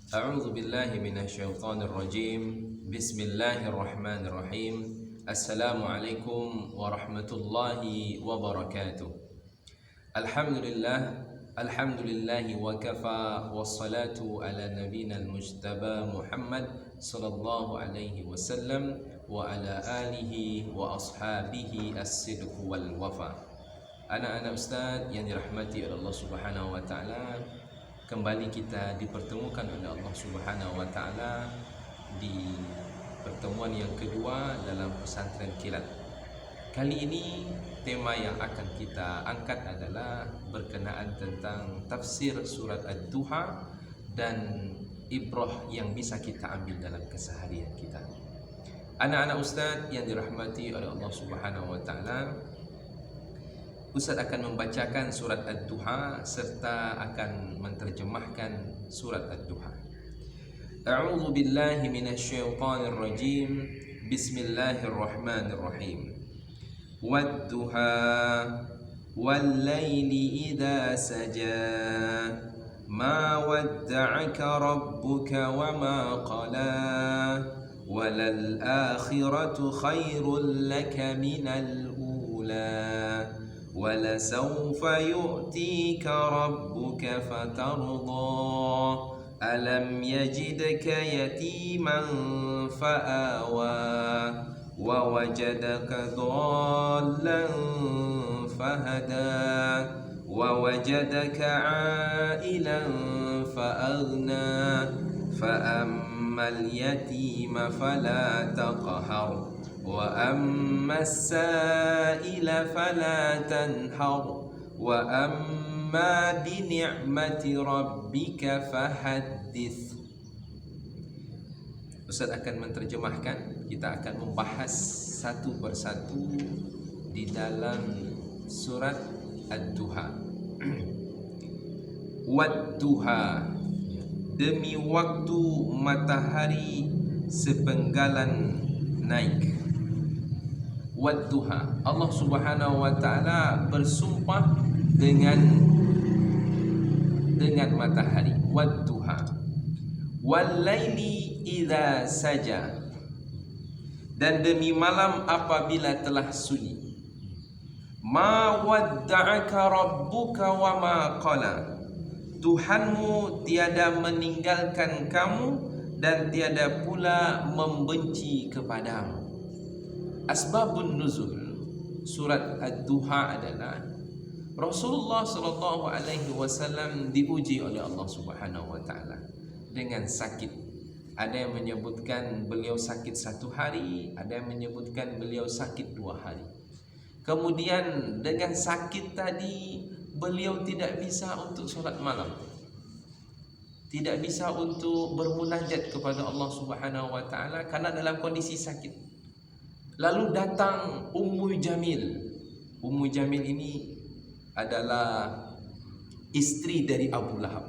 A'udzu billahi minasyaitonir rajim. Bismillahirrahmanirrahim. Assalamualaikum warahmatullahi wabarakatuh. Alhamdulillahi wa kafa wassalatu ala nabiyina al-mujtaba Muhammad sallallahu alaihi wasallam wa ala alihi wa ashabihi as-sidq wal wafa. Anak-anak ustaz yang dirahmati oleh Allah Subhanahu wa taala, kembali kita dipertemukan oleh Allah Subhanahu wa taala di pertemuan yang kedua dalam pesantren kilat. Kali ini tema yang akan kita angkat adalah berkenaan tentang tafsir surat Ad-Duha dan ibrah yang bisa kita ambil dalam keseharian kita. Anak-anak ustaz yang dirahmati oleh Allah Subhanahu wa taala, Ustaz akan membacakan surat Ad-Duha serta akan menterjemahkan surat Ad-Duha. A'udzu billahi minasyaitonir rajim. Bismillahirrahmanirrahim. Wad-duha wal-laili idza saja ma wadda'aka rabbuka wa ma qala walal akhiratu khairul laka minal ula وَلَسَوْفَ يُؤْتِيكَ رَبُّكَ فَتَرْضَى أَلَمْ يَجِدْكَ يَتِيمًا فَآوَى وَوَجَدَكَ ضَالًّا فَهَدَى وَوَجَدَكَ عَائِلًا فَأَغْنَى فَأَمَّا الْيَتِيمَ فَلَا تَقْهَرْ وَأَمَّا السَّائِلَ فَلَا تَنْهَرْ وَأَمَّا بِنِعْمَةِ رَبِّكَ فَحَدِّثْ. Ustaz akan menterjemahkan, kita akan membahas satu persatu di dalam surat Ad-Duha. Wad-duha, demi waktu matahari sepenggalan naik. Wad-duha, Allah Subhanahu wa taala bersumpah dengan matahari. Wad-duha wal-laili idza saja, dan demi malam apabila telah sunyi. Ma wadda'aka rabbuka wa ma qala, Tuhanmu tiada meninggalkan kamu dan tiada pula membenci kepadamu. Asbabun nuzul surat Ad-Duha adalah Rasulullah sallallahu alaihi wasallam diuji oleh Allah Subhanahu wa taala dengan sakit. Ada yang menyebutkan beliau sakit 1 hari, ada yang menyebutkan beliau sakit 2 hari. Kemudian dengan sakit tadi beliau tidak bisa untuk solat malam, tidak bisa untuk bermunajat kepada Allah Subhanahu wa taala karena dalam kondisi sakit. Lalu datang Ummu Jamil. Ummu Jamil ini adalah istri dari Abu Lahab.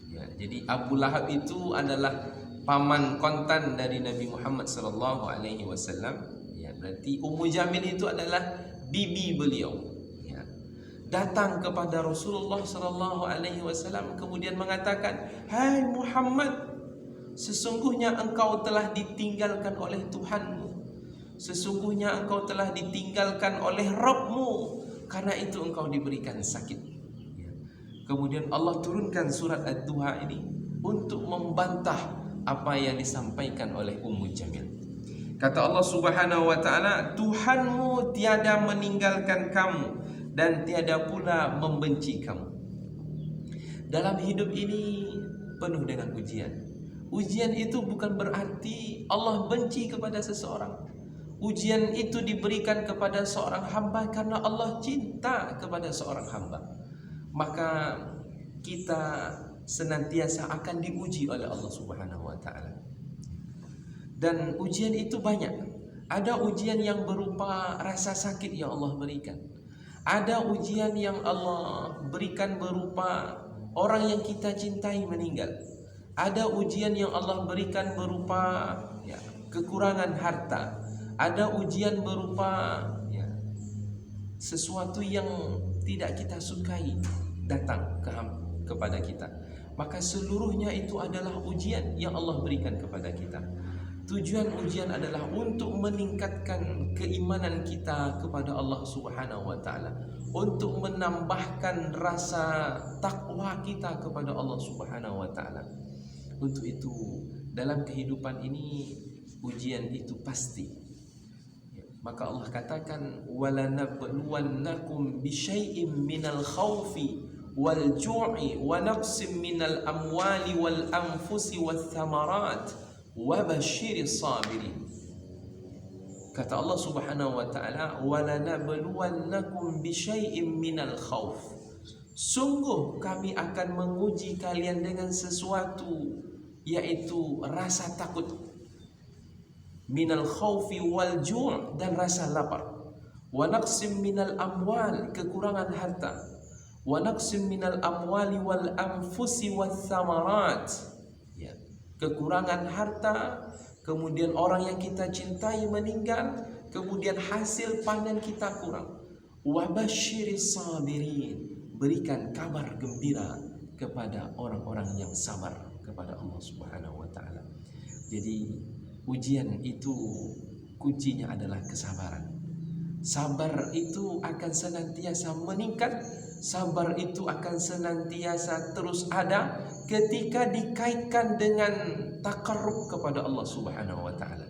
Ya, jadi Abu Lahab itu adalah paman kontan dari Nabi Muhammad sallallahu alaihi wasallam. Ya, berarti Ummu Jamil itu adalah bibi beliau. Ya. Datang kepada Rasulullah sallallahu alaihi wasallam kemudian mengatakan, "Hai Muhammad, sesungguhnya engkau telah ditinggalkan oleh Tuhanmu. Sesungguhnya engkau telah ditinggalkan oleh Rabbmu, karena itu engkau diberikan sakit." Kemudian Allah turunkan surat Ad-Duha ini untuk membantah apa yang disampaikan oleh Ummu Jamil. Kata Allah Subhanahu wa taala, Tuhanmu tiada meninggalkan kamu dan tiada pula membenci kamu. Dalam hidup ini penuh dengan ujian. Ujian itu bukan berarti Allah benci kepada seseorang. Ujian itu diberikan kepada seorang hamba karena Allah cinta kepada seorang hamba. Maka kita senantiasa akan diuji oleh Allah Subhanahu wa taala. Dan ujian itu banyak. Ada ujian yang berupa rasa sakit yang Allah berikan. Ada ujian yang Allah berikan berupa orang yang kita cintai meninggal. Ada ujian yang Allah berikan berupa kekurangan harta. Ada ujian berupa sesuatu yang tidak kita sukai datang kepada kita. Maka seluruhnya itu adalah ujian yang Allah berikan kepada kita. Tujuan ujian adalah untuk meningkatkan keimanan kita kepada Allah Subhanahu wa taala, untuk menambahkan rasa takwa kita kepada Allah Subhanahu wa taala. Untuk itu dalam kehidupan ini ujian itu pasti. Maka Allah katakan walanabluwannakum bisyai'im minal khaufi wal ju'i wa naqsim minal amwali wal anfusi wath thamarat wa basyiris sabirin. Kata Allah Subhanahu wa taala walanabluwannakum bisyai'im minal khauf. Sungguh kami akan menguji kalian dengan sesuatu, yaitu rasa takut. Minal khaufi wal ju' dan rasa lapar. Wa naqsim minal amwal, kekurangan harta. Wa naqsim minal amwali wal anfusi wath thamarat. Ya, kekurangan harta, kemudian orang yang kita cintai meninggal, kemudian hasil panen kita kurang. Wa basyiris sabirin, berikan kabar gembira kepada orang-orang yang sabar kepada Allah Subhanahu wa taala. Jadi ujian itu kuncinya adalah kesabaran. Sabar itu akan senantiasa meningkat, sabar itu akan senantiasa terus ada ketika dikaitkan dengan takarrub kepada Allah Subhanahu wa taala.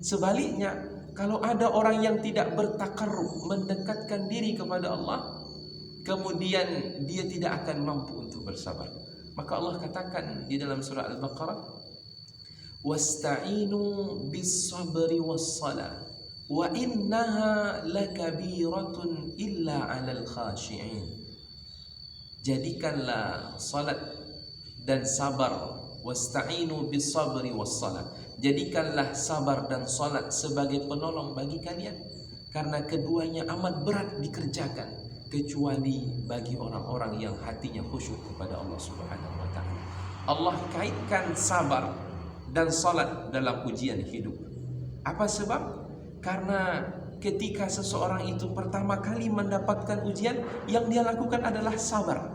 Sebaliknya, kalau ada orang yang tidak bertakarrub, mendekatkan diri kepada Allah, kemudian dia tidak akan mampu untuk bersabar. Maka Allah katakan di dalam surah Al-Baqarah, wasta'inu bis-sabri was-salah wa innaha lakabiratun illa 'alal khashi'in. Jadikanlah salat dan sabar, wasta'inu bis-sabri was-salah. Jadikanlah sabar dan salat sebagai penolong bagi kalian, karena keduanya amat berat dikerjakan kecuali bagi orang-orang yang hatinya khusyuk kepada Allah Subhanahu wa taala. Allah kaitkan sabar dan salat dalam ujian hidup. Apa sebab? Karena ketika seseorang itu pertama kali mendapatkan ujian, yang dia lakukan adalah sabar.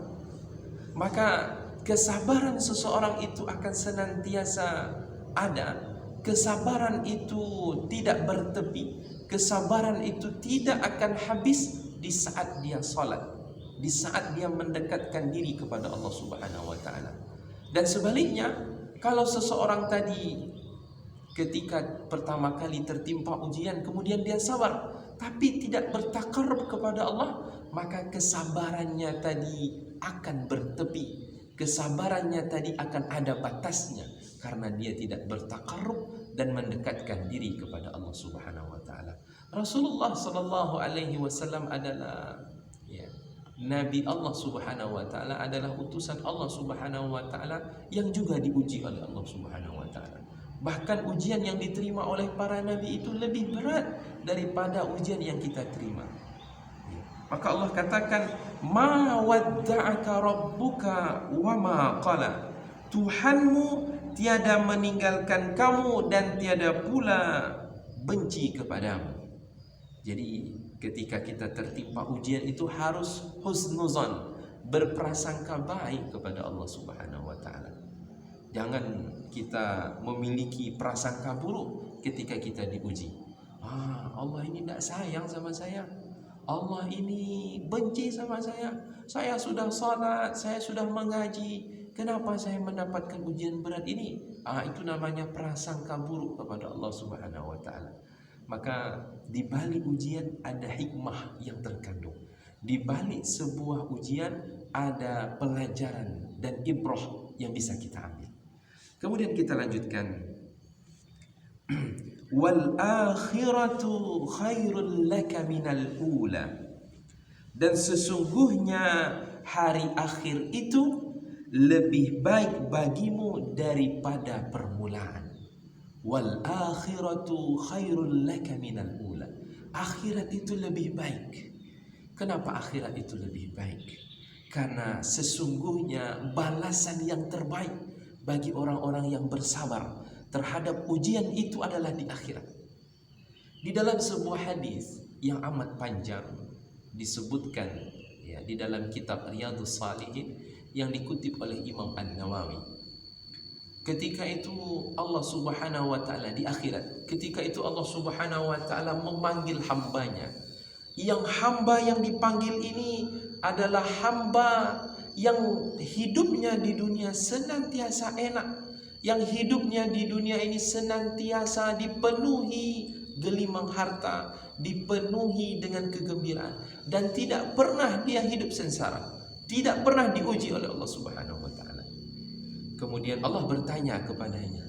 Maka kesabaran seseorang itu akan senantiasa ada. Kesabaran itu tidak bertepi. Kesabaran itu tidak akan habis di saat dia salat, di saat dia mendekatkan diri kepada Allah Subhanahu wa taala. Dan sebaliknya, kalau seseorang tadi ketika pertama kali tertimpa ujian kemudian dia sabar tapi tidak bertakarrub kepada Allah, maka kesabarannya tadi akan bertepi, kesabarannya tadi akan ada batasnya karena dia tidak bertakarrub dan mendekatkan diri kepada Allah Subhanahu wa taala. Rasulullah sallallahu alaihi wasallam adalah Nabi Allah Subhanahu wa taala, adalah utusan Allah Subhanahu wa taala yang juga diuji oleh Allah Subhanahu wa taala. Bahkan ujian yang diterima oleh para nabi itu lebih berat daripada ujian yang kita terima. Maka Allah katakan, "Ma wadda'aka rabbuka wa ma qala." Tuhanmu tiada meninggalkan kamu dan tiada pula benci kepadamu. Jadi ketika kita tertimpa ujian itu harus husnuzan, berprasangka baik kepada Allah Subhanahu wa taala. Jangan kita memiliki prasangka buruk ketika kita diuji. Allah ini tidak sayang sama saya. Allah ini benci sama saya. Saya sudah salat, saya sudah mengaji. Kenapa saya mendapatkan ujian berat ini? Itu namanya prasangka buruk kepada Allah Subhanahu wa taala. Maka di balik ujian ada hikmah yang terkandung. Di balik sebuah ujian ada pelajaran dan ibrah yang bisa kita ambil. Kemudian kita lanjutkan. Wal akhiratu khairul laka minal ula. Dan sesungguhnya hari akhir itu lebih baik bagimu daripada permulaan. Wal akhiratu khairul laka minal ula. Akhirat itu lebih baik. Kenapa akhirat itu lebih baik? Karena sesungguhnya balasan yang terbaik bagi orang-orang yang bersabar terhadap ujian itu adalah di akhirat. Di dalam sebuah hadis yang amat panjang disebutkan di dalam kitab Riyadhus Shalihin, yang dikutip oleh Imam An-Nawawi. Ketika itu Allah Subhanahu wa taala di akhirat, ketika itu Allah Subhanahu wa taala memanggil hambanya. Yang hamba yang dipanggil ini adalah hamba yang hidupnya di dunia senantiasa enak, yang hidupnya di dunia ini senantiasa dipenuhi gelimang harta, dipenuhi dengan kegembiraan, dan tidak pernah dia hidup sengsara, tidak pernah diuji oleh Allah Subhanahu wa taala. Kemudian Allah bertanya kepadanya,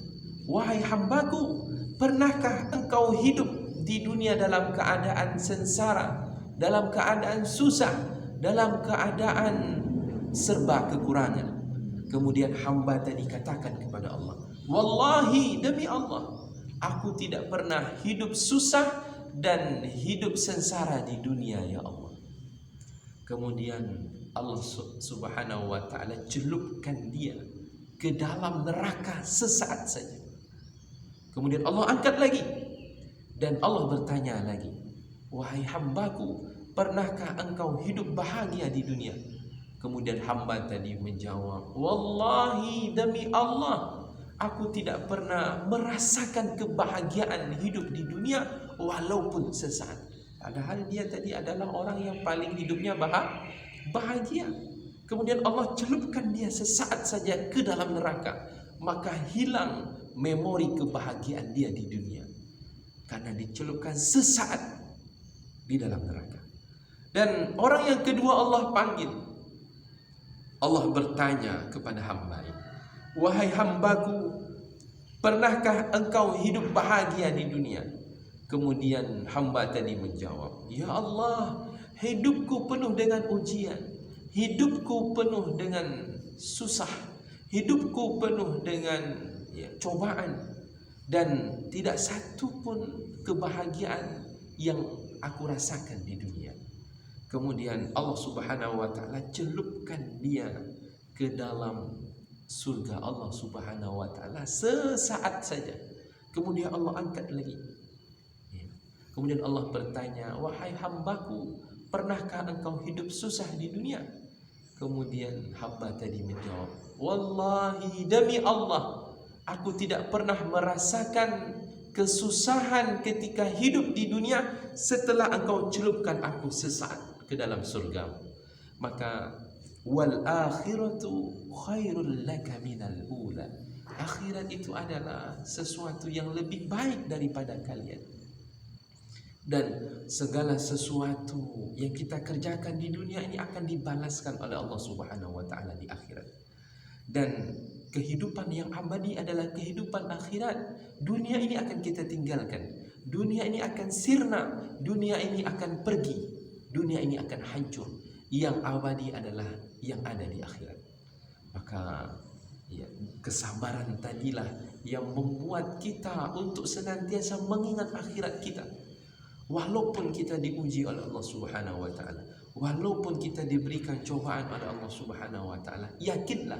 "Wahai hambaku, pernahkah engkau hidup di dunia dalam keadaan sengsara, dalam keadaan susah, dalam keadaan serba kekurangan?" Kemudian hamba tadi katakan kepada Allah, "Wallahi, demi Allah, aku tidak pernah hidup susah dan hidup sengsara di dunia, ya Allah." Kemudian Allah Subhanahu wa taala celupkan dia ke dalam neraka sesaat saja. Kemudian Allah angkat lagi dan Allah bertanya lagi, "Wahai hambaku, pernahkah engkau hidup bahagia di dunia?" Kemudian hamba tadi menjawab, "Wallahi, demi Allah, aku tidak pernah merasakan kebahagiaan hidup di dunia walaupun sesaat." Padahal dia tadi adalah orang yang paling hidupnya bahagia. Kemudian Allah celupkan dia sesaat saja ke dalam neraka, maka hilang memori kebahagiaan dia di dunia karena dicelupkan sesaat di dalam neraka. Dan orang yang kedua Allah panggil, Allah bertanya kepada hamba ini, "Wahai hambaku, pernahkah engkau hidup bahagia di dunia?" Kemudian hamba tadi menjawab, "Ya Allah, hidupku penuh dengan ujian, hidupku penuh dengan susah, hidupku penuh dengan cobaan, dan tidak satu pun kebahagiaan yang aku rasakan di dunia." Kemudian Allah Subhanahu wa taala celupkan dia ke dalam surga Allah Subhanahu wa taala sesaat saja. Kemudian Allah angkat lagi. Kemudian Allah bertanya, "Wahai hambaku, pernahkah engkau hidup susah di dunia?" Kemudian hamba tadi menjawab, "Wallahi, demi Allah, aku tidak pernah merasakan kesusahan ketika hidup di dunia setelah engkau celupkan aku sesaat ke dalam surga." Maka wal akhiratu khairul laka minal ula. Akhirat itu adalah sesuatu yang lebih baik daripada kalian. Dan segala sesuatu yang kita kerjakan di dunia ini akan dibalaskan oleh Allah Subhanahu wa taala di akhirat. Dan kehidupan yang abadi adalah kehidupan akhirat. Dunia ini akan kita tinggalkan. Dunia ini akan sirna, dunia ini akan pergi, dunia ini akan hancur. Yang abadi adalah yang ada di akhirat. Maka kesabaran tadilah yang membuat kita untuk senantiasa mengingat akhirat kita. Walaupun kita diuji oleh Allah Subhanahu wa taala, walaupun kita diberikan cobaan oleh Allah Subhanahu wa taala, yakinlah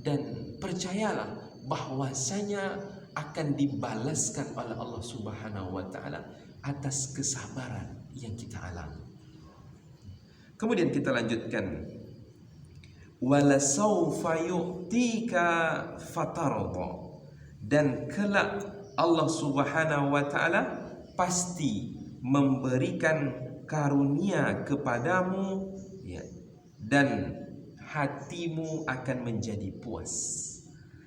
dan percayalah bahwasanya akan dibalaskan oleh Allah Subhanahu wa taala atas kesabaran yang kita alami. Kemudian kita lanjutkan, "Wala saufa yu'tika fatarda." Dan kelak Allah Subhanahu wa taala pasti memberikan karunia kepadamu, dan hatimu akan menjadi puas.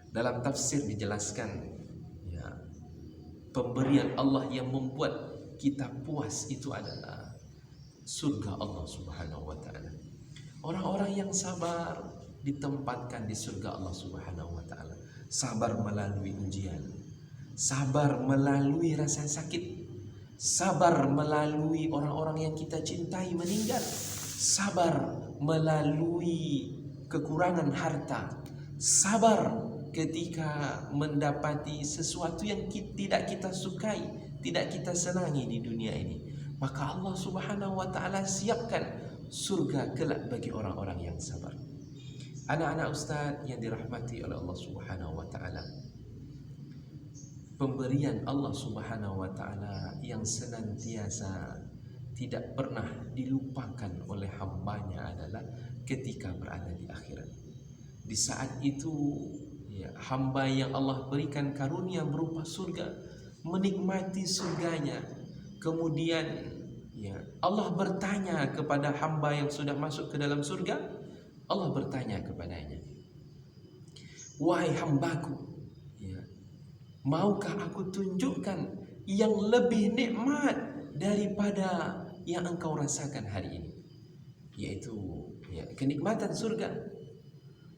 Dalam tafsir dijelaskan, pemberian Allah yang membuat kita puas itu adalah surga Allah Subhanahu wa taala. Orang-orang yang sabar ditempatkan di surga Allah Subhanahu wa taala. Sabar melalui ujian, sabar melalui rasa sakit, sabar melalui orang-orang yang kita cintai meninggal, sabar melalui kekurangan harta, sabar ketika mendapati sesuatu yang tidak kita sukai, tidak kita senangi di dunia ini. Maka Allah Subhanahu wa taala siapkan surga kelak bagi orang-orang yang sabar. Anak-anak Ustadz yang dirahmati oleh Allah Subhanahu wa taala, pemberian Allah Subhanahu wa taala yang senantiasa tidak pernah dilupakan oleh hambanya adalah ketika berada di akhirat. Di saat itu ya, hamba yang Allah berikan karunia berupa surga menikmati surganya. Kemudian ya, Allah bertanya kepada hamba yang sudah masuk ke dalam surga. Allah bertanya kepadanya, wahai hambaku, ya, maukah aku tunjukkan yang lebih nikmat daripada yang engkau rasakan hari ini, yaitu ya, kenikmatan surga.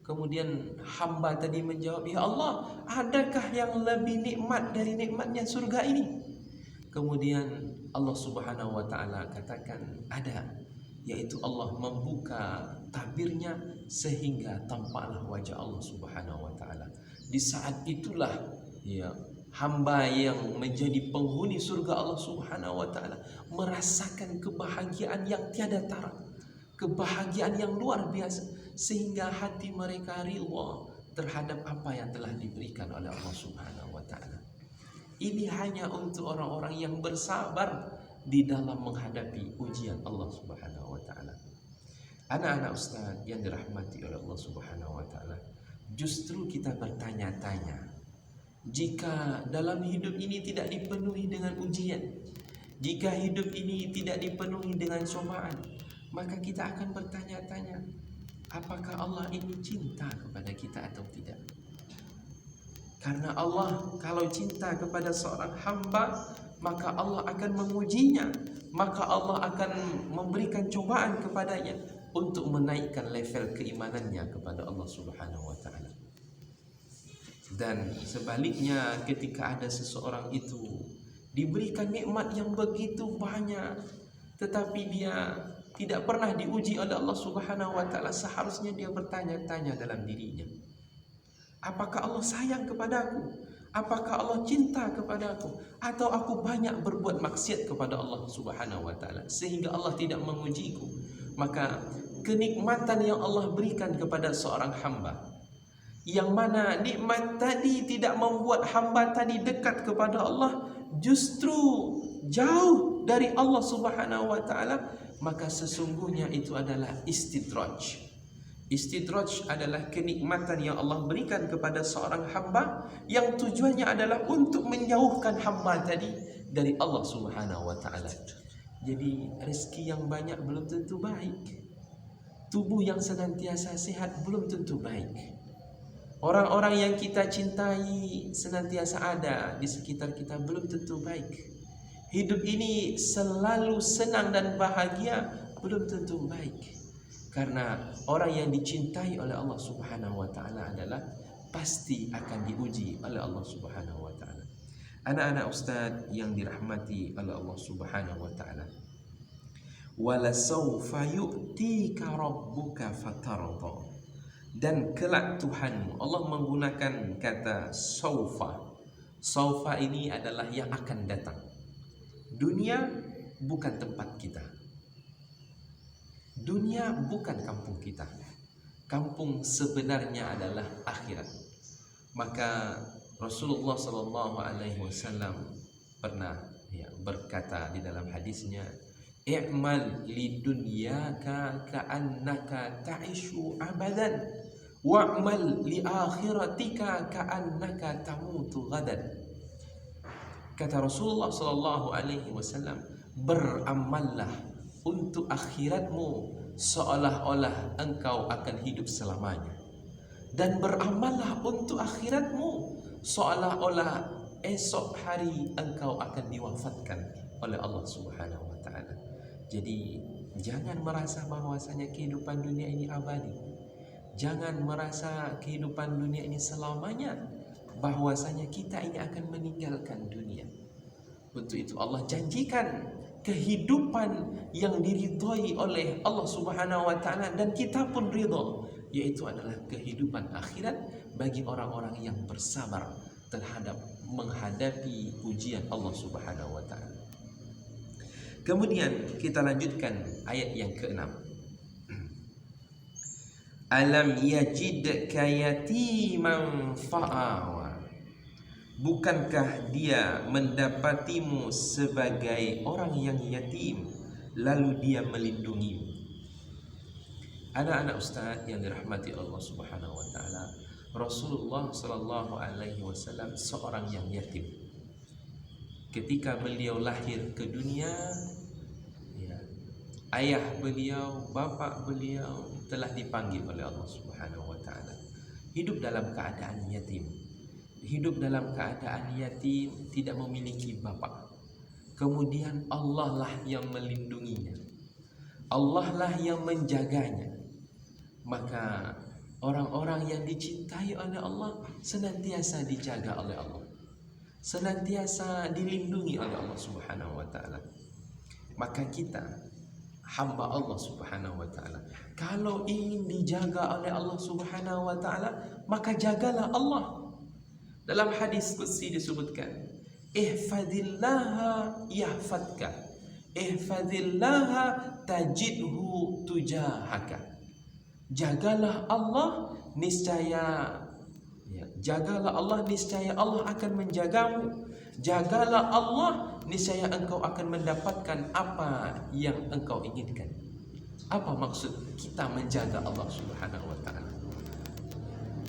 Kemudian hamba tadi menjawab, ya Allah, adakah yang lebih nikmat dari nikmatnya surga ini? Kemudian Allah Subhanahu wa taala katakan, ada, yaitu Allah membuka tabirnya sehingga tampaklah wajah Allah Subhanahu wa taala. Di saat itulah ya, hamba yang menjadi penghuni surga Allah Subhanahu wa taala merasakan kebahagiaan yang tiada tara, kebahagiaan yang luar biasa, sehingga hati mereka ridha terhadap apa yang telah diberikan oleh Allah Subhanahu wa taala. Ini hanya untuk orang-orang yang bersabar di dalam menghadapi ujian Allah Subhanahu wa taala. Anak-anak Ustaz yang dirahmati oleh Allah Subhanahu wa taala, justru kita bertanya-tanya, jika dalam hidup ini tidak dipenuhi dengan ujian, jika hidup ini tidak dipenuhi dengan cobaan, maka kita akan bertanya-tanya, apakah Allah ini cinta kepada kita atau tidak? Karena Allah kalau cinta kepada seorang hamba, maka Allah akan mengujinya, maka Allah akan memberikan cobaan kepadanya untuk menaikkan level keimanannya kepada Allah Subhanahu wa taala. Dan sebaliknya, ketika ada seseorang itu diberikan nikmat yang begitu banyak, tetapi dia tidak pernah diuji oleh Allah Subhanahu wa taala, seharusnya dia bertanya-tanya dalam dirinya, apakah Allah sayang kepadaku? Apakah Allah cinta kepadaku? Atau aku banyak berbuat maksiat kepada Allah Subhanahu wa taala sehingga Allah tidak mengujiku? Maka kenikmatan yang Allah berikan kepada seorang hamba, yang mana nikmat tadi tidak membuat hamba tadi dekat kepada Allah, justru jauh dari Allah Subhanahu wa taala, maka sesungguhnya itu adalah istidraj. Istidraj adalah kenikmatan yang Allah berikan kepada seorang hamba yang tujuannya adalah untuk menjauhkan hamba tadi dari Allah Subhanahu wa taala. Jadi rezeki yang banyak belum tentu baik. Tubuh yang senantiasa sehat belum tentu baik. Orang-orang yang kita cintai senantiasa ada di sekitar kita belum tentu baik. Hidup ini selalu senang dan bahagia belum tentu baik. Karena orang yang dicintai oleh Allah Subhanahu wa taala adalah pasti akan diuji oleh Allah Subhanahu wa taala. Anak-anak Ustaz yang dirahmati oleh Allah Subhanahu wa taala, wala sawfa yu'tika rabbuka fatarda, dan kelak Tuhanmu, Allah menggunakan kata saufa. Saufa ini adalah yang akan datang. Dunia bukan tempat kita. Dunia bukan kampung kita. Kampung sebenarnya adalah akhirat. Maka Rasulullah sallallahu alaihi wasallam pernah berkata di dalam hadisnya, i'mal lidunyaka ka'annaka ta'ishu abadan wa'mal li akhiratika ka'annaka tamutu ghadan. Kata Rasulullah sallallahu alaihi wasallam, beramallah untuk akhiratmu seolah-olah engkau akan hidup selamanya, dan beramallah untuk akhiratmu seolah-olah esok hari engkau akan diwafatkan oleh Allah Subhanahu wa taala. Jadi jangan merasa bahwasanya kehidupan dunia ini abadi. Jangan merasa kehidupan dunia ini selamanya, bahwasanya kita ini akan meninggalkan dunia. Untuk itu Allah janjikan kehidupan yang diridhoi oleh Allah Subhanahu wa taala dan kita pun ridha, yaitu adalah kehidupan akhirat bagi orang-orang yang bersabar terhadap menghadapi ujian Allah Subhanahu wa taala. Kemudian kita lanjutkan ayat yang ke-6. Alam yajidka yatiman fa'awa, bukankah dia mendapatimu sebagai orang yang yatim lalu dia melindungimu? Anak-anak ustaz yang dirahmati Allah Subhanahu wa taala, Rasulullah sallallahu alaihi wasallam seorang yang yatim. Ketika beliau lahir ke dunia, ya, ayah beliau, bapak beliau telah dipanggil oleh Allah Subhanahu wa taala. Hidup dalam keadaan yatim. Hidup dalam keadaan yatim, tidak memiliki bapak. Kemudian Allah lah yang melindunginya. Allah lah yang menjaganya. Maka orang-orang yang dicintai oleh Allah senantiasa dijaga oleh Allah, senantiasa dilindungi oleh Allah Subhanahu wa taala. Maka kita hamba Allah Subhanahu wa taala, kalau ingin dijaga oleh Allah Subhanahu wa taala, maka jagalah Allah. Dalam hadis qudsi disebutkan, ihfadillaha yahfadka, ihfadillaha tajidhu tujahaka. Jagalah Allah, niscaya jagalah Allah, niscaya Allah akan menjagamu. Jagalah Allah, niscaya engkau akan mendapatkan apa yang engkau inginkan. Apa maksud kita menjaga Allah Subhanahu wa taala?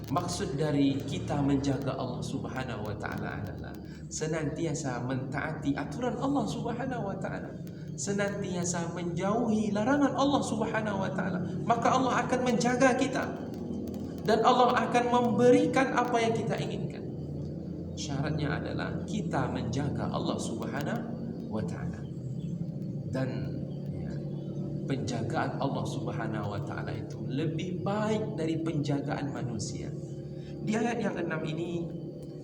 Maksud dari kita menjaga Allah Subhanahu wa taala adalah senantiasa mentaati aturan Allah Subhanahu wa taala, senantiasa menjauhi larangan Allah Subhanahu wa taala. Maka Allah akan menjaga kita dan Allah akan memberikan apa yang kita inginkan. Syaratnya adalah kita menjaga Allah Subhanahu wa taala. Dan penjagaan Allah Subhanahu wa taala itu lebih baik dari penjagaan manusia. Di ayat yang 6 ini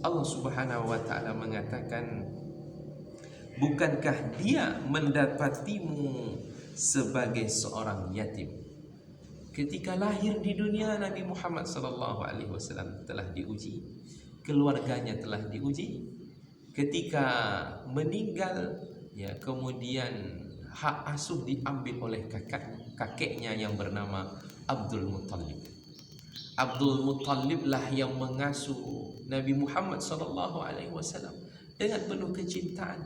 Allah Subhanahu wa taala mengatakan, bukankah dia mendapatimu sebagai seorang yatim? Ketika lahir di dunia, Nabi Muhammad sallallahu alaihi wasallam telah diuji, keluarganya telah diuji. Ketika meninggal, ya, kemudian hak asuh diambil oleh kakeknya yang bernama Abdul Muttalib. Abdul Muttalib lah yang mengasuh Nabi Muhammad sallallahu alaihi wasallam dengan penuh kecintaan,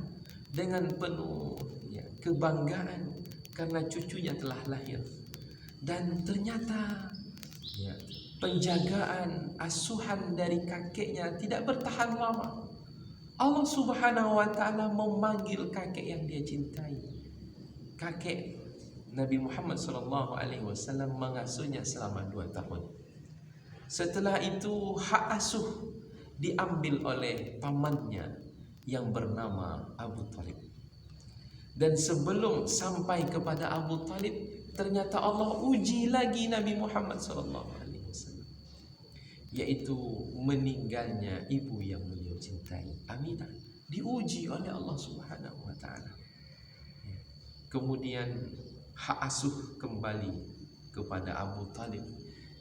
dengan penuh kebanggaan karena cucunya telah lahir. Dan ternyata penjagaan asuhan dari kakeknya tidak bertahan lama. Allah Subhanahu wa taala memanggil kakek yang dia cintai. Kakek Nabi Muhammad sallallahu alaihi wasallam mengasuhnya selama 2 tahun. Setelah itu hak asuh diambil oleh pamannya yang bernama Abu Talib. Dan sebelum sampai kepada Abu Talib, ternyata Allah uji lagi Nabi Muhammad sallallahu alaihi wasallam, yaitu meninggalnya ibu yang beliau cintai, Aminah, diuji oleh Allah Subhanahu wa taala. Kemudian hak asuh kembali kepada Abu Talib.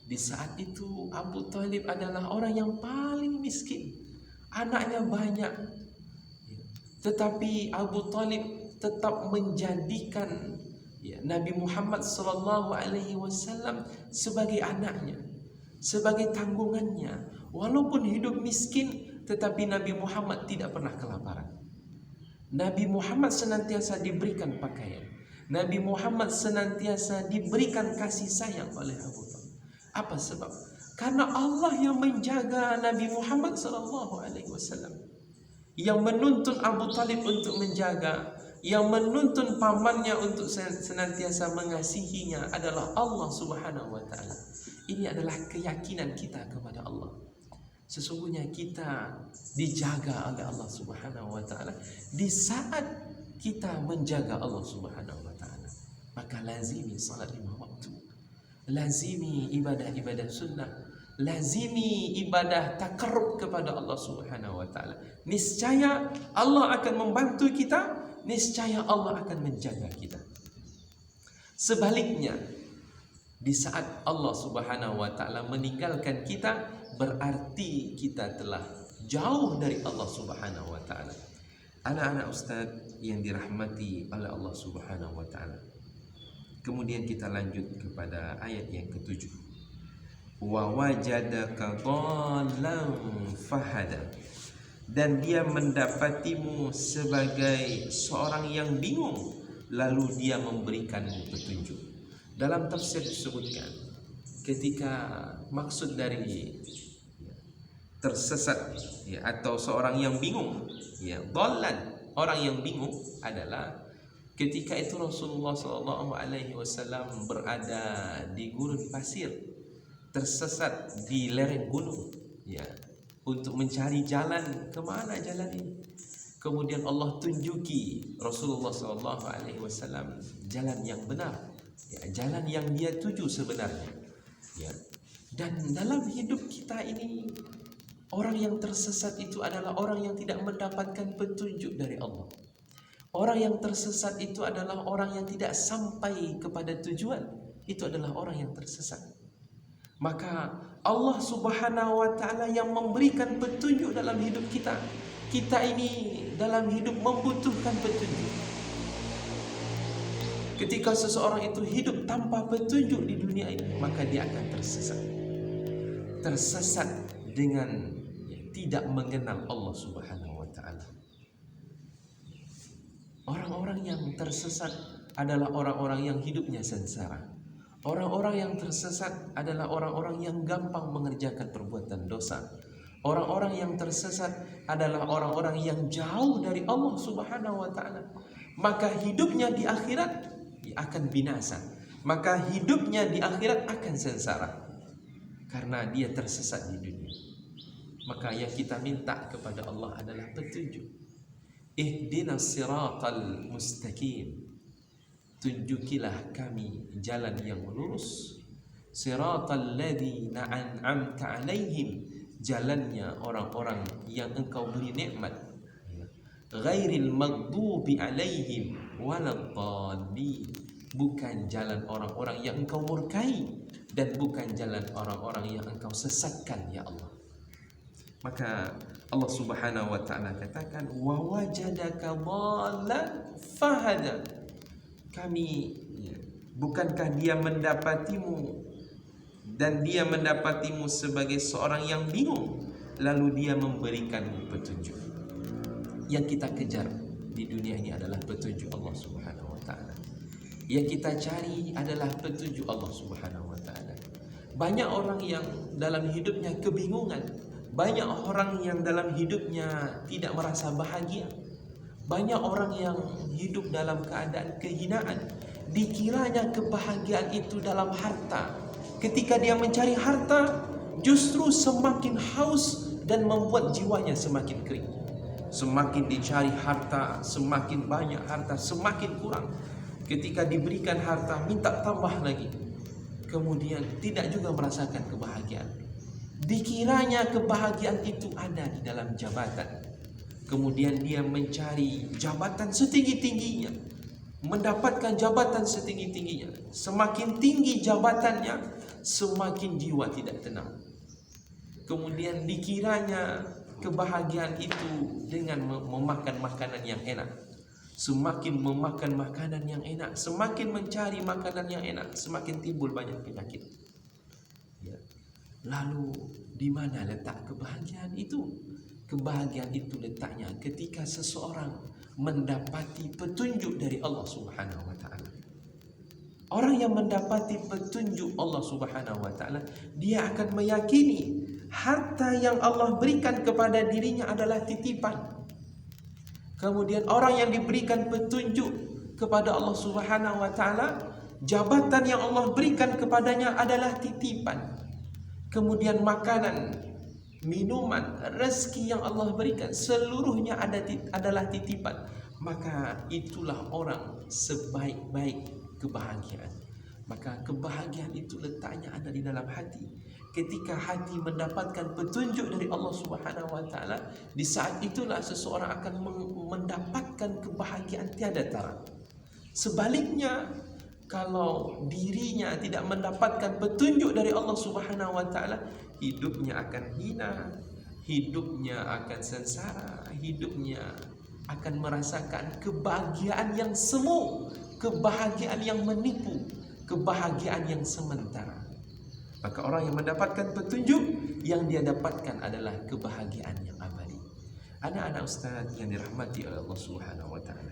Di saat itu Abu Talib adalah orang yang paling miskin, anaknya banyak, tetapi Abu Talib tetap menjadikan Nabi Muhammad sallallahu alaihi wasallam sebagai anaknya, sebagai tanggungannya. Walaupun hidup miskin, tetapi Nabi Muhammad tidak pernah kelaparan. Nabi Muhammad senantiasa diberikan pakaian. Nabi Muhammad senantiasa diberikan kasih sayang oleh Abu Talib. Apa sebab? Karena Allah yang menjaga Nabi Muhammad sallallahu alaihi wasallam, yang menuntun Abu Talib untuk menjaga, yang menuntun pamannya untuk senantiasa mengasihinya adalah Allah Subhanahu wa taala. Ini adalah keyakinan kita kepada Allah. Sesungguhnya kita dijaga oleh Allah Subhanahu wa taala di saat kita menjaga Allah Subhanahu wa taala. Maka lazimi salat 5 waktu, lazimi ibadah-ibadah sunnah, lazimi ibadah takarrub kepada Allah Subhanahu wa taala. Niscaya Allah akan membantu kita, niscaya Allah akan menjaga kita. Sebaliknya, di saat Allah Subhanahu wa taala meninggalkan kita, berarti kita telah jauh dari Allah Subhanahu wa taala. Anak-anak ustaz yang dirahmati oleh Allah Subhanahu wa taala. Kemudian kita lanjut kepada ayat yang ke-7. Wa wajadaka dhallan fahada. Dan dia mendapatimu sebagai seorang yang bingung, lalu dia memberikanmu petunjuk. Dalam tafsir disebutkan, ketika maksud dari tersesat atau seorang yang bingung, dhallan, orang yang bingung adalah ketika itu Rasulullah SAW berada di gurun pasir, tersesat di lereng gunung, untuk mencari jalan, kemana jalan ini. Kemudian Allah tunjuki Rasulullah SAW jalan yang benar, jalan yang dia tuju sebenarnya. Dan dalam hidup kita ini, orang yang tersesat itu adalah orang yang tidak mendapatkan petunjuk dari Allah. Orang yang tersesat itu adalah orang yang tidak sampai kepada tujuan. Itu adalah orang yang tersesat. Maka Allah Subhanahu wa ta'ala yang memberikan petunjuk dalam hidup kita. Kita ini dalam hidup membutuhkan petunjuk. Ketika seseorang itu hidup tanpa petunjuk di dunia ini, maka dia akan tersesat. Tersesat dengan tidak mengenal Allah Subhanahu wa ta'ala. Orang-orang yang tersesat adalah orang-orang yang hidupnya sengsara. Orang-orang yang tersesat adalah orang-orang yang gampang mengerjakan perbuatan dosa. Orang-orang yang tersesat adalah orang-orang yang jauh dari Allah Subhanahu wa ta'ala. Maka hidupnya di akhirat akan binasa. Maka hidupnya di akhirat akan sengsara, karena dia tersesat di dunia. Maka yang kita minta kepada Allah adalah petunjuk. Ihdinas siratal mustaqim. Tunjukilah kami jalan yang lurus. Siratal ladzina an'amta alaihim. Jalannya orang-orang yang engkau beri nikmat. Ghairil maghdubi alaihim waladdallin. Bukan jalan orang-orang yang engkau murkai, dan bukan jalan orang-orang yang engkau sesatkan, ya Allah. Maka Allah Subhanahu wa ta'ala katakan, wa wajadaka dhallan fahada. Kami, bukankah dia mendapatimu, dan dia mendapatimu sebagai seorang yang bingung, lalu dia memberikanmu petunjuk. Yang kita kejar di dunia ini adalah petunjuk Allah Subhanahu wa ta'ala. Yang kita cari adalah petunjuk Allah Subhanahu wa ta'ala. Banyak orang yang dalam hidupnya kebingungan. Banyak orang yang dalam hidupnya tidak merasa bahagia. Banyak orang yang hidup dalam keadaan kehinaan. Dikiranya kebahagiaan itu dalam harta. Ketika dia mencari harta, justru semakin haus dan membuat jiwanya semakin kering. Semakin dicari harta, semakin banyak harta, semakin kurang. Ketika diberikan harta, minta tambah lagi. Kemudian tidak juga merasakan kebahagiaan. Dikiranya kebahagiaan itu ada di dalam jabatan. Kemudian dia mencari jabatan setinggi-tingginya, mendapatkan jabatan setinggi-tingginya. Semakin tinggi jabatannya, semakin jiwa tidak tenang. Kemudian dikiranya kebahagiaan itu dengan memakan makanan yang enak. Semakin memakan makanan yang enak, semakin mencari makanan yang enak, semakin timbul banyak penyakit. Lalu di mana letak kebahagiaan itu? Kebahagiaan itu letaknya ketika seseorang mendapati petunjuk dari Allah Subhanahu wa ta'ala. Orang yang mendapati petunjuk Allah Subhanahu wa ta'ala, dia akan meyakini harta yang Allah berikan kepada dirinya adalah titipan. Kemudian orang yang diberikan petunjuk kepada Allah Subhanahu wa ta'ala, jabatan yang Allah berikan kepadanya adalah titipan. Kemudian makanan, minuman, rezeki yang Allah berikan, seluruhnya adalah titipan. Maka itulah orang sebaik-baik kebahagiaan. Maka kebahagiaan itu letaknya ada di dalam hati. Ketika hati mendapatkan petunjuk dari Allah Subhanahu wa ta'ala, di saat itulah seseorang akan mendapatkan kebahagiaan tiada tara. Sebaliknya, kalau dirinya tidak mendapatkan petunjuk dari Allah Subhanahu wa ta'ala, hidupnya akan hina, hidupnya akan sengsara, hidupnya akan merasakan kebahagiaan yang semu, kebahagiaan yang menipu, kebahagiaan yang sementara. Maka orang yang mendapatkan petunjuk, yang dia dapatkan adalah kebahagiaan yang abadi. Anak-anak ustaz yang dirahmati oleh Allah Subhanahu wa ta'ala.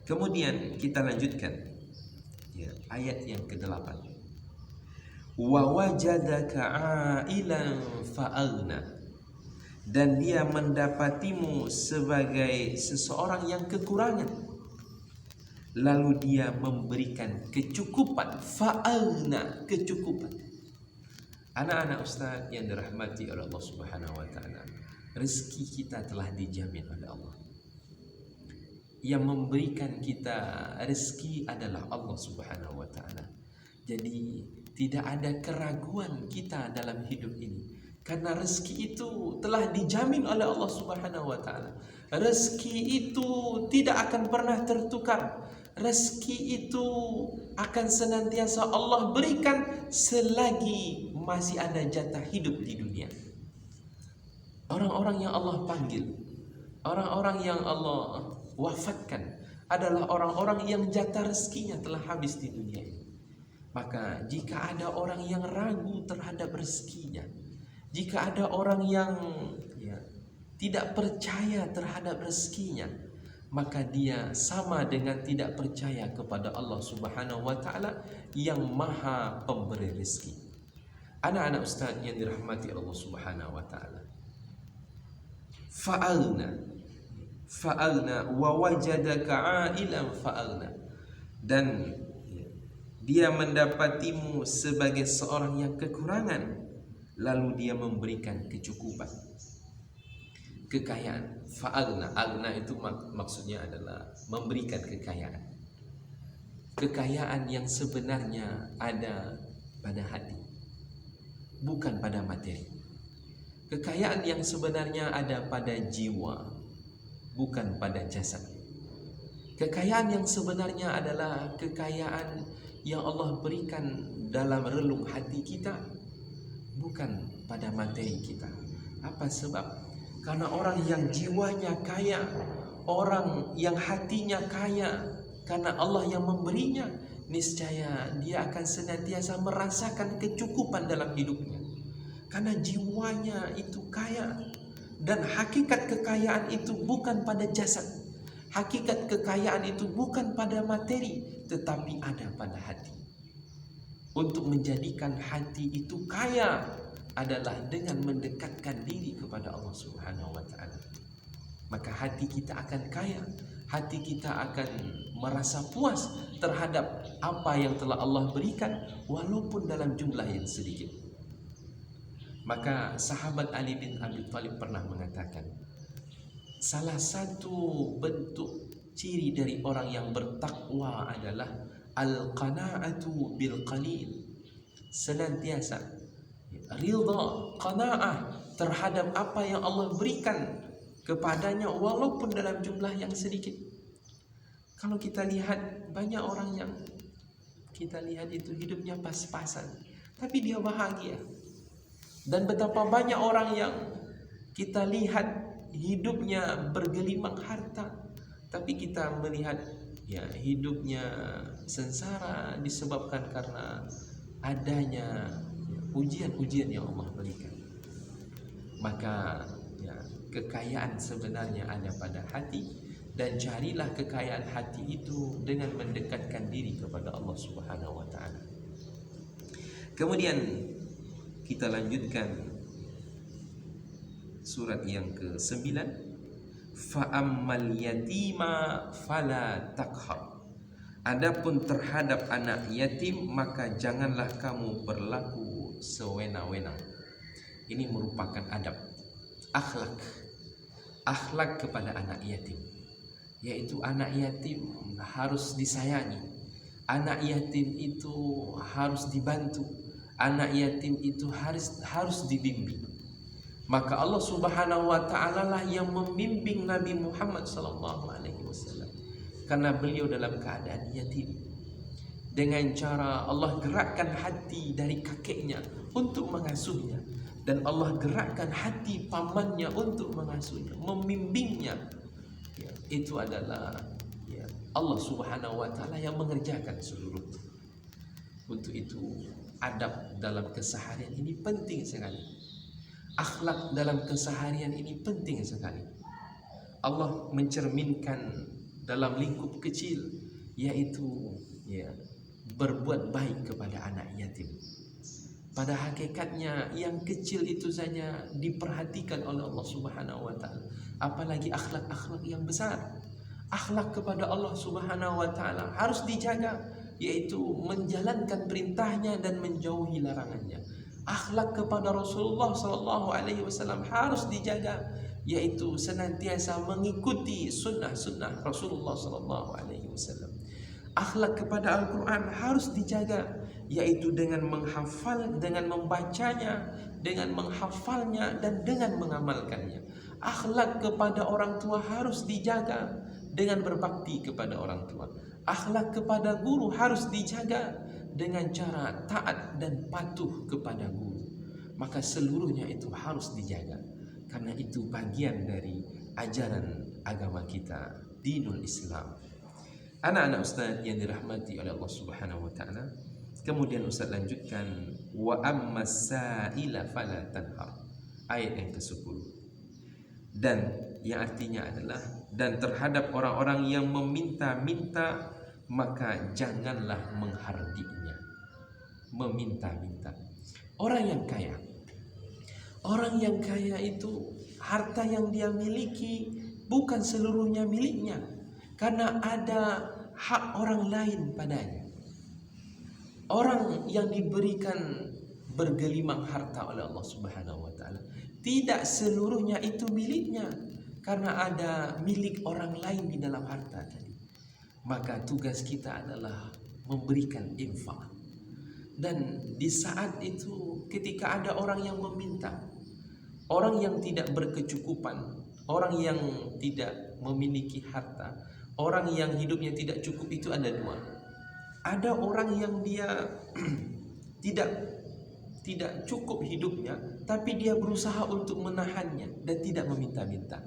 Kemudian kita lanjutkan ayat yang ke-8. wa wajadaka ailan fa'aghna, dan dia mendapatimu sebagai seseorang yang kekurangan, lalu dia memberikan kecukupan. Fa'aghna, kecukupan. Anak-anak Ustaz yang dirahmati oleh Allah Subhanahu wa taala, rezeki kita telah dijamin oleh Allah. Yang memberikan kita rezeki adalah Allah Subhanahu wa taala. Jadi tidak ada keraguan kita dalam hidup ini, karena rezeki itu telah dijamin oleh Allah Subhanahu wa taala. Rezeki itu tidak akan pernah tertukar. Rezeki itu akan senantiasa Allah berikan selagi masih ada jatah hidup di dunia. Orang-orang yang Allah panggil, orang-orang yang Allah wafatkan adalah orang-orang yang jatah rezekinya telah habis di dunia ini. Maka jika ada orang yang ragu terhadap rezekinya, jika ada orang yang tidak percaya terhadap rezekinya, maka dia sama dengan tidak percaya kepada Allah Subhanahu wa taala yang Maha Pemberi rezeki. Anak-anak Ustaz yang dirahmati Allah Subhanahu wa taala, fa'alna wa wajadaka ailan fa'alna, dan dia mendapatimu sebagai seorang yang kekurangan, lalu dia memberikan kecukupan, kekayaan. Fa'alna, alna itu maksudnya adalah memberikan kekayaan. Kekayaan yang sebenarnya ada pada hati, bukan pada materi. Kekayaan yang sebenarnya ada pada jiwa, bukan pada jasad. Kekayaan yang sebenarnya adalah kekayaan yang Allah berikan dalam relung hati kita, bukan pada materi kita. Apa sebab? Karena orang yang jiwanya kaya, orang yang hatinya kaya, karena Allah yang memberinya, niscaya dia akan senantiasa merasakan kecukupan dalam hidupnya. Karena jiwanya itu kaya. Dan hakikat kekayaan itu bukan pada jasad. Hakikat kekayaan itu bukan pada materi, tetapi ada pada hati. Untuk menjadikan hati itu kaya adalah dengan mendekatkan diri kepada Allah Subhanahu wa taala. Maka hati kita akan kaya, hati kita akan merasa puas terhadap apa yang telah Allah berikan, walaupun dalam jumlah yang sedikit. Maka sahabat Ali bin Abi Thalib pernah mengatakan, salah satu bentuk ciri dari orang yang bertakwa adalah al-qana'atu bil qalil, senantiasa ridha, qanaah terhadap apa yang Allah berikan kepadanya walaupun dalam jumlah yang sedikit. Kalau kita lihat banyak orang yang kita lihat itu hidupnya pas-pasan, tapi dia bahagia. Dan betapa banyak orang yang kita lihat hidupnya bergelimang harta, tapi kita melihat hidupnya sengsara disebabkan karena adanya ujian-ujian yang Allah berikan. Maka kekayaan sebenarnya ada pada hati, dan carilah kekayaan hati itu dengan mendekatkan diri kepada Allah Subhanahu wa taala. Kemudian kita lanjutkan surat yang ke-9. Fa'ammal yatima fala takhar. Adapun terhadap anak yatim, maka janganlah kamu berlaku sewenang-wenang. Ini merupakan adab, akhlak kepada anak yatim, yaitu anak yatim harus disayangi, anak yatim itu harus dibantu, anak yatim itu harus dibimbing. Maka Allah Subhanahu wa taala lah yang membimbing Nabi Muhammad sallallahu alaihi wasallam, karena beliau dalam keadaan yatim. Dengan cara Allah gerakkan hati dari kakeknya untuk mengasuhnya, dan Allah gerakkan hati pamannya untuk mengasuhnya, membimbingnya. Itu adalah Allah Subhanahu wa taala yang mengerjakan seluruhnya. Untuk itu adab dalam keseharian ini penting sekali. Akhlak dalam keseharian ini penting sekali. Allah mencerminkan dalam lingkup kecil, yaitu berbuat baik kepada anak yatim. Pada hakikatnya yang kecil itu saja diperhatikan oleh Allah Subhanahu wa taala, apalagi akhlak-akhlak yang besar. Akhlak kepada Allah Subhanahu wa taala harus dijaga, yaitu menjalankan perintahnya dan menjauhi larangannya. Akhlak kepada Rasulullah sallallahu alaihi wasallam harus dijaga, yaitu senantiasa mengikuti sunnah-sunnah Rasulullah sallallahu alaihi wasallam. Akhlak kepada Al-Quran harus dijaga, yaitu dengan menghafal, dengan membacanya, dengan menghafalnya, dan dengan mengamalkannya. Akhlak kepada orang tua harus dijaga dengan berbakti kepada orang tua. Akhlak kepada guru harus dijaga dengan cara taat dan patuh kepada guru. Maka seluruhnya itu harus dijaga, karena itu bagian dari ajaran agama kita, dinul Islam. Anak-anak Ustaz yang dirahmati oleh Allah Subhanahu wa taala, kemudian Ustaz lanjutkan, wa ammas sa'ila fala tanhar, ayat yang ke-10. Dan yang artinya adalah, dan terhadap orang-orang yang meminta-minta maka janganlah menghardiknya. Meminta-minta. Orang yang kaya itu harta yang dia miliki bukan seluruhnya miliknya, karena ada hak orang lain padanya. Orang yang diberikan bergelimang harta oleh Allah Subhanahu wa taala, tidak seluruhnya itu miliknya, karena ada milik orang lain di dalam harta tadi. Maka tugas kita adalah memberikan infak. Dan di saat itu ketika ada orang yang meminta, orang yang tidak berkecukupan, orang yang tidak memiliki harta, orang yang hidupnya tidak cukup, itu ada dua. Ada orang yang dia tidak cukup hidupnya, tapi dia berusaha untuk menahannya dan tidak meminta-minta.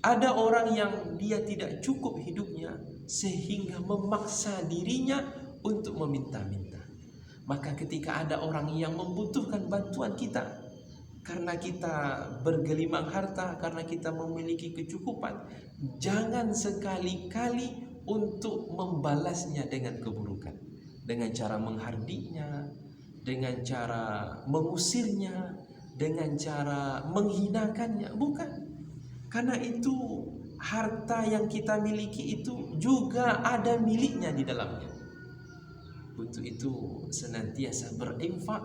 Ada orang yang dia tidak cukup hidupnya sehingga memaksa dirinya untuk meminta-minta. Maka ketika ada orang yang membutuhkan bantuan kita, karena kita bergelimang harta, karena kita memiliki kecukupan, jangan sekali-kali untuk membalasnya dengan keburukan, dengan cara menghardiknya, dengan cara mengusirnya, dengan cara menghinakannya. Bukan. Karena itu harta yang kita miliki itu juga ada miliknya di dalamnya. Untuk itu senantiasa berinfak,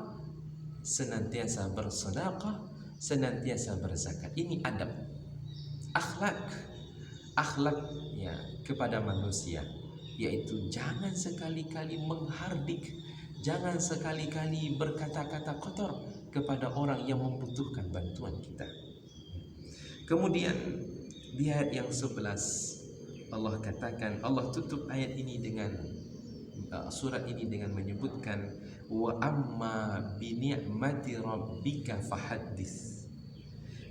senantiasa bersedekah, senantiasa berzakat. Ini adab, akhlak ya kepada manusia, yaitu jangan sekali-kali menghardik, jangan sekali-kali berkata-kata kotor kepada orang yang membutuhkan bantuan kita. Kemudian di ayat yang 11 Allah katakan, Allah tutup ayat ini dengan surat ini dengan menyebutkan, wa amma bi ni'mati rabbika fahaddits.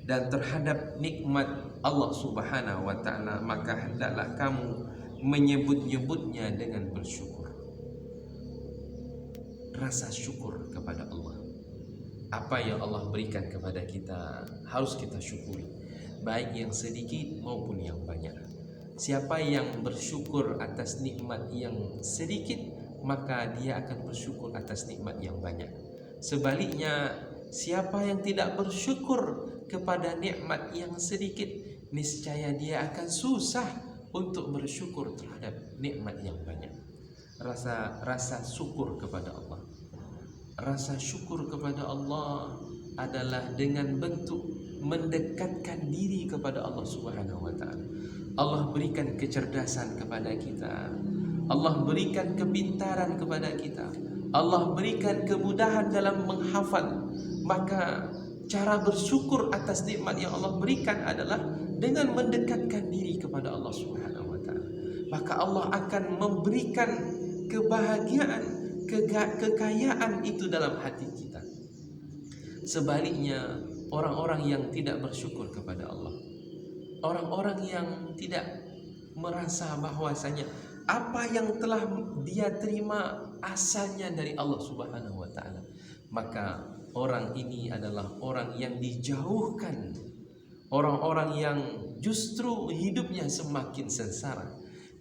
Dan terhadap nikmat Allah Subhanahu wa taala maka hendaklah kamu menyebut-nyebutnya dengan bersyukur. Rasa syukur kepada Allah. Apa yang Allah berikan kepada kita harus kita syukuri, baik yang sedikit maupun yang banyak. Siapa yang bersyukur atas nikmat yang sedikit, maka dia akan bersyukur atas nikmat yang banyak. Sebaliknya, siapa yang tidak bersyukur kepada nikmat yang sedikit, niscaya dia akan susah untuk bersyukur terhadap nikmat yang banyak. Rasa syukur kepada Allah. Rasa syukur kepada Allah adalah dengan bentuk mendekatkan diri kepada Allah Subhanahu wa taala. Allah berikan kecerdasan kepada kita, Allah berikan kepintaran kepada kita, Allah berikan kemudahan dalam menghafal. Maka cara bersyukur atas nikmat yang Allah berikan adalah dengan mendekatkan diri kepada Allah Subhanahu wa taala. Maka Allah akan memberikan kebahagiaan, kekayaan itu dalam hati kita. Sebaliknya, orang-orang yang tidak bersyukur kepada Allah, orang-orang yang tidak merasa bahwasanya apa yang telah dia terima asalnya dari Allah Subhanahu wa taala, maka orang ini adalah orang yang dijauhkan, orang-orang yang justru hidupnya semakin sengsara,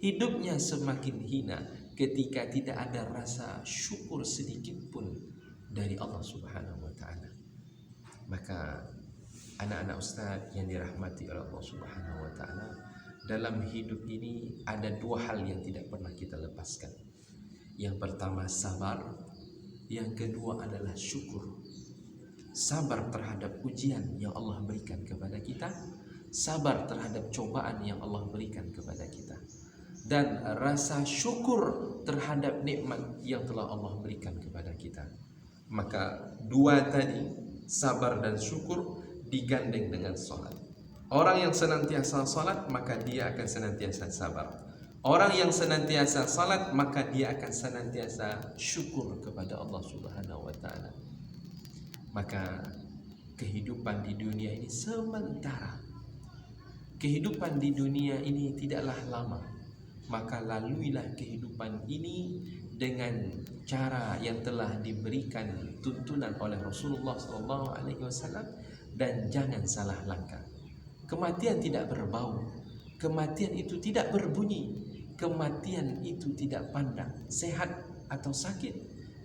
hidupnya semakin hina ketika tidak ada rasa syukur sedikit pun dari Allah Subhanahu wa taala. Maka anak-anak ustaz yang dirahmati oleh Allah Subhanahu wa taala, dalam hidup ini ada dua hal yang tidak pernah kita lepaskan. Yang pertama sabar, yang kedua adalah syukur. Sabar terhadap ujian yang Allah berikan kepada kita, sabar terhadap cobaan yang Allah berikan kepada kita, dan rasa syukur terhadap nikmat yang telah Allah berikan kepada kita. Maka dua tadi, sabar dan syukur, digandeng dengan salat. Orang yang senantiasa salat, maka dia akan senantiasa sabar. Orang yang senantiasa salat, maka dia akan senantiasa syukur kepada Allah Subhanahu wa taala. Maka kehidupan di dunia ini sementara. Kehidupan di dunia ini tidaklah lama. Maka laluilah kehidupan ini dengan cara yang telah diberikan tuntunan oleh Rasulullah SAW, dan jangan salah langkah. Kematian tidak berbau, kematian itu tidak berbunyi, kematian itu tidak pandang sehat atau sakit.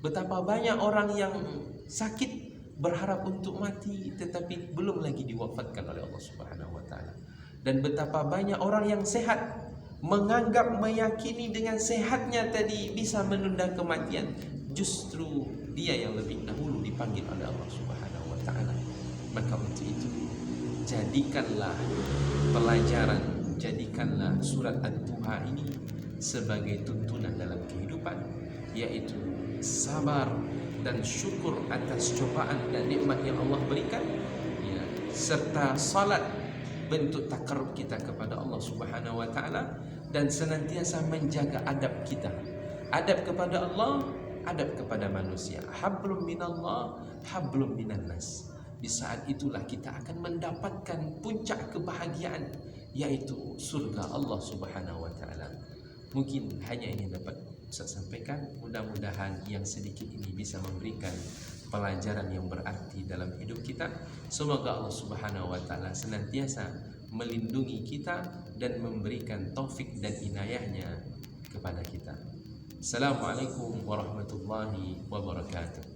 Betapa banyak orang yang sakit berharap untuk mati tetapi belum lagi diwafatkan oleh Allah Subhanahu wa taala. Dan betapa banyak orang yang sehat menganggap, meyakini dengan sehatnya tadi bisa menunda kematian. Justru dia yang lebih dahulu dipanggil oleh Allah Subhanahu wa taala. Maka untuk itu jadikanlah pelajaran, jadikanlah surat Ad-Duha ini sebagai tuntunan dalam kehidupan, yaitu sabar dan syukur atas cobaan dan nikmat yang Allah berikan, ya, serta salat bentuk takarrub kita kepada Allah Subhanahu wa taala, dan senantiasa menjaga adab kita, adab kepada Allah, adab kepada manusia. Hablum minallah, hablum minan nas. Di saat itulah kita akan mendapatkan puncak kebahagiaan, yaitu surga Allah Subhanahu wa taala. Mungkin hanya ini dapat saya sampaikan. Mudah-mudahan yang sedikit ini bisa memberikan pelajaran yang berarti dalam hidup kita. Semoga Allah Subhanahu wa taala senantiasa melindungi kita dan memberikan taufik dan inayahnya kepada kita. Assalamualaikum warahmatullahi wabarakatuh.